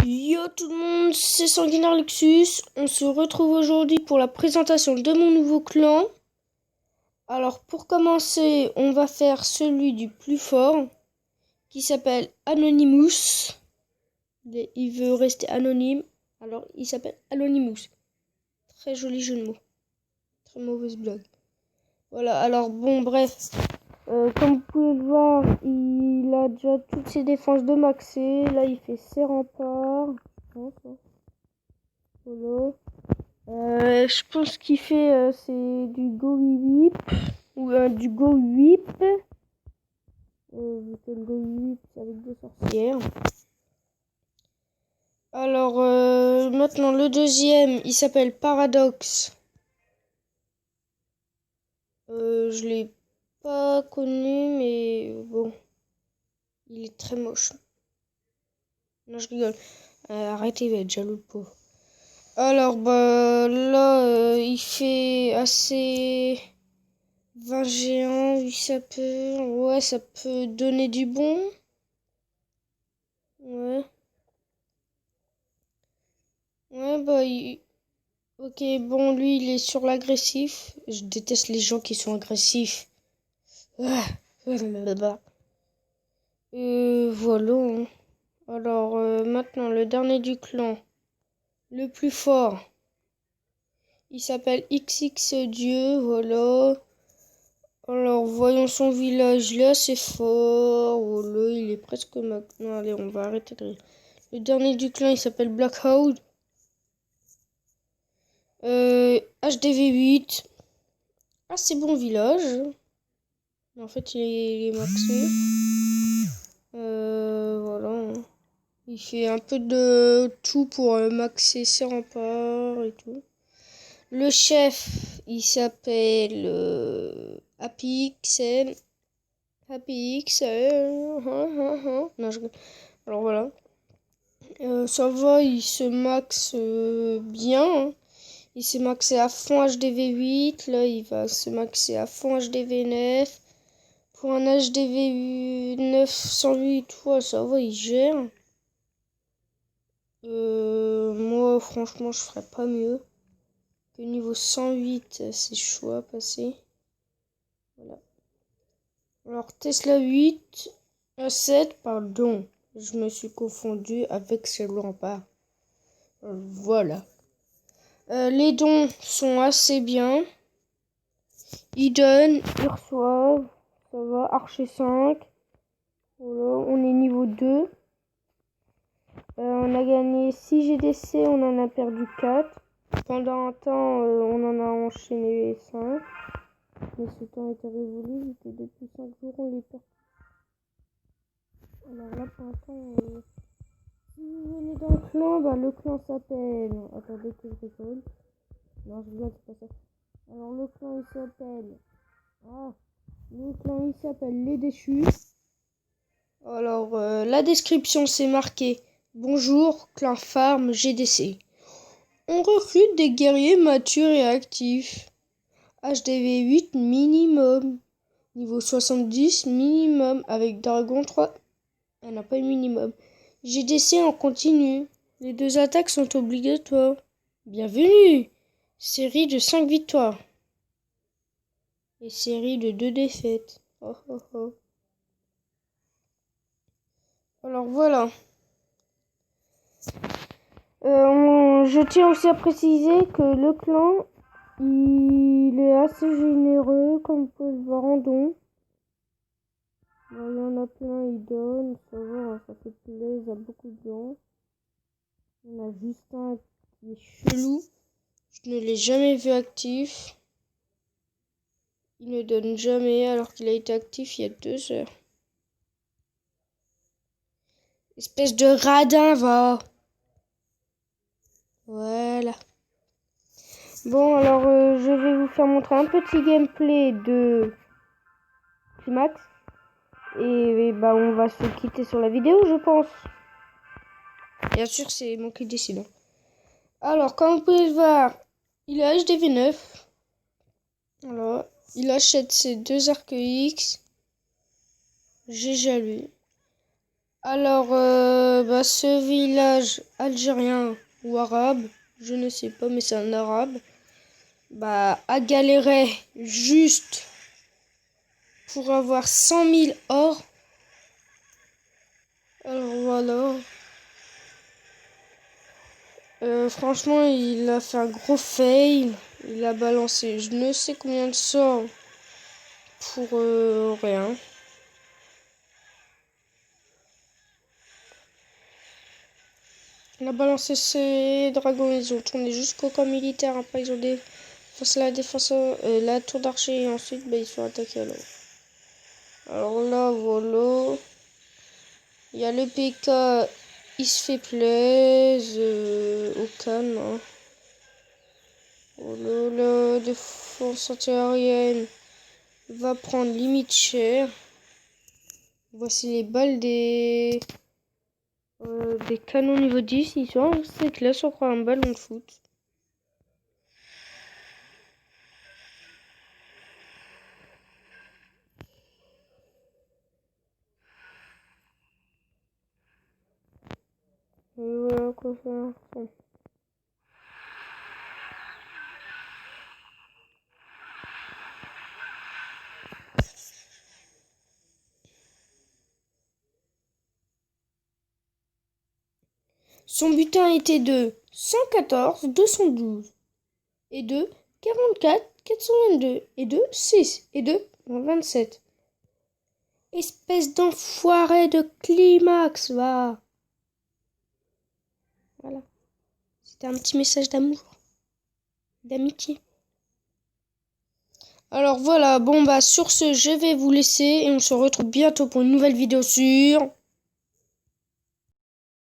Yo tout le monde, c'est Sanguinaire Luxus. On se retrouve aujourd'hui pour la présentation de mon nouveau clan. Alors pour commencer, on va faire celui du plus fort qui s'appelle Anonymous. Il veut rester anonyme, alors il s'appelle Anonymous. Très joli jeu de mots. Très mauvaise blague. Voilà, alors bon bref. Comme vous pouvez le voir, il a déjà toutes ses défenses de maxé. Là, il fait ses remparts. Voilà. Je pense qu'il fait c'est du Go Whip ou du Go Whip. Vu que le Go Whip c'est avec deux sorcières. Alors maintenant le deuxième, il s'appelle Paradox. Je l'ai pas connu, mais bon, il est très moche. Non, je rigole. Arrêtez, il va être jaloux le pauvre. Alors bah là, il fait assez 20 géants, oui ça peut. Ouais, ça peut donner du bon. Ouais. Ouais, bah ok, bon, lui il est sur l'agressif. Je déteste les gens qui sont agressifs. Ah. Voilà. Hein. Alors maintenant, le dernier du clan. Le plus fort. Il s'appelle XX Dieu, voilà. Alors, voyons son village. Là, c'est fort. Oh là, il est presque maintenant. Allez, on va arrêter de rire. Le dernier du clan, il s'appelle Blackhound. HDV8. Assez bon village. En fait, il est maxé. Voilà. Il fait un peu de tout pour maxer ses remparts et tout. Le chef, il s'appelle Happy XL. Happy XL. Non, alors voilà. Ça va, il se max bien. Hein. Il s'est maxé à fond HDV8. Là, il va se maxer à fond HDV9. Pour un HDV 908, ouais, ça va, il gère. Moi, franchement, je ferais pas mieux. Que niveau 108, c'est chaud à passer. Voilà. Alors, Tesla 8, 7, pardon. Je me suis confondu avec ses remparts. Voilà. Les dons sont assez bien. Ils donnent, ils reçoivent. Ça va, archer 5. Voilà, on est niveau 2. On a gagné 6 GDC, on en a perdu 4. Pendant un temps, on en a enchaîné 5. Mais ce temps était révolu, vu que depuis 5 jours, on les perd. Alors là, pour l'instant, si vous venez dans le clan, bah, le clan s'appelle... Attendez que je rigole. Non, je rigole, c'est pas ça. Alors, le clan, il s'appelle... le clan, il s'appelle Les Déchus. Alors, la description, c'est marqué... Bonjour, clan Farm GDC. On recrute des guerriers matures et actifs. HDV 8 minimum. Niveau 70 minimum. Avec Dragon 3. Elle n'a pas eu minimum. GDC en continu. Les 2 attaques sont obligatoires. Bienvenue. Série de 5 victoires. Et série de 2 défaites. Oh oh oh. Alors voilà. Je tiens aussi à préciser que le clan, il est assez généreux, comme vous pouvez le voir en don. Il y en a plein, il donne, ça va, ça fait plaisir à beaucoup de gens. Il y en a juste un qui est chelou. Je ne l'ai jamais vu actif. Il ne donne jamais alors qu'il a été actif il y a 2 heures. Espèce de radin, va. Voilà. Bon, alors je vais vous faire montrer un petit gameplay de Climax. Et bah on va se quitter sur la vidéo, je pense. Bien sûr, c'est moi qui décide. Alors, comme vous pouvez le voir, il a HDV9. Alors, il achète ses 2 arcs X. J'ai déjà lu. Alors, ce village algérien ou arabe, je ne sais pas, mais c'est un arabe, a galéré juste pour avoir 100 000 or. Alors voilà. Franchement, il a fait un gros fail. Il a balancé je ne sais combien de sorts pour rien. Il a balancé ses dragons, ils ont tourné jusqu'au camp militaire. Après, ils ont défoncé la défense, la tour d'archer et ensuite, ils sont attaqués alors. Alors là, voilà. Il y a le PK, il se fait plaisir au calme. Hein. Oh là là, défense antiaérienne va prendre limite cher. Voici les balles des canons niveau 10. Ils sont assez classe, on croit un ballon de foot. Et voilà quoi faire. Bon. Son butin était de 114, 212 et de 44, 422 et de 6 et de 27. Espèce d'enfoiré de climax, va. Voilà. C'était un petit message d'amour, d'amitié. Alors voilà, bon sur ce, je vais vous laisser et on se retrouve bientôt pour une nouvelle vidéo sur...